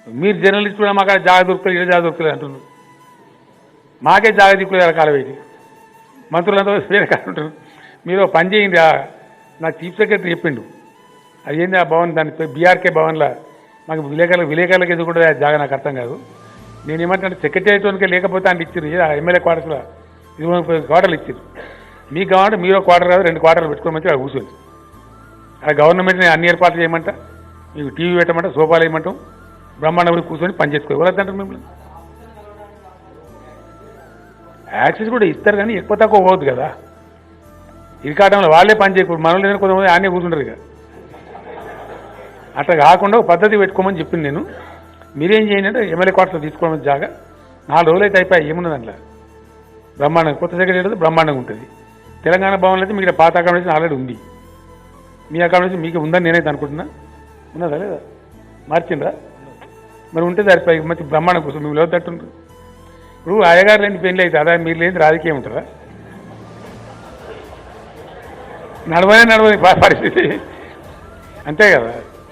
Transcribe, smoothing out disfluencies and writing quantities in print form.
మీరు జర్నలిస్ట్ కూడా మాకు జాగా దొరుకుతుంది ఇలా జాగా దొరుకుతుంది అంటున్నారు. మాకే జాగా దిక్కులేదు రకాల వేటి మంత్రులంతా వేరే కాదు ఉంటారు. మీరు పని చేయండి. నాకు చీఫ్ సెక్రటరీ చెప్పిండు అది ఏంది ఆ భవన్ దాని బీఆర్కే భవన్లో మాకు విలేకరులకు ఎందుకు కూడా జాగా నాకు అర్థం కాదు. నేను ఏమంటే సెక్రటరీకి లేకపోతే అంటే ఇచ్చారు ఎమ్మెల్యే క్వార్టర్స్లో 20 క్వార్టర్లు ఇచ్చారు. మీకు కావాలంటే మీరు క్వార్టర్ కాదు 2 క్వార్టర్లు పెట్టుకోమంటే అక్కడ కూర్చోండి. ఆ గవర్నమెంట్ని అన్ని ఏర్పాట్లు చేయమంట, మీకు టీవీ పెట్టమంట, సోఫాలు వేయమంటాం, బ్రహ్మాండం కూర్చొని పని చేసుకోవాలి. ఎవరంటారు మిమ్మల్ని? యాక్సెస్ కూడా ఇస్తారు కానీ ఎక్కువ తక్కువ పోవద్దు కదా. ఇరికాటంలో వాళ్ళే పని చేయకూడదు, మనలో లేదని కొంతమంది ఆనే కూర్చుంటారు ఇక. అట్లా కాకుండా ఒక పద్ధతి పెట్టుకోమని చెప్పింది నేను. మీరేం చేయండి అంటే ఎమ్మెల్యే క్వార్టర్లో తీసుకోవడం జాగా 4 రోజులు అయితే అయిపోయి ఏమున్నది అందులో బ్రహ్మాండంగా కొత్త సెక్రటరీ బ్రహ్మాండంగా ఉంటుంది. తెలంగాణ భవన్లో అయితే మీకు పాత అకామిడేషన్ ఆల్రెడీ ఉంది. మీ అకామిడేషన్ మీకు ఉందని నేనైతే అనుకుంటున్నా. ఉన్నదా లేదా? మార్చిండ్రా? మరి ఉంటే సరిపోయి మంచి బ్రహ్మాండం కోసం మేము లేదంటుండ్రు. ఇప్పుడు అయ్యగారు లేని పెళ్ళి అయితే అదా మీరు లేని రాజకీయం ఉంటుందా? నడవని పరిస్థితి అంతే కదా.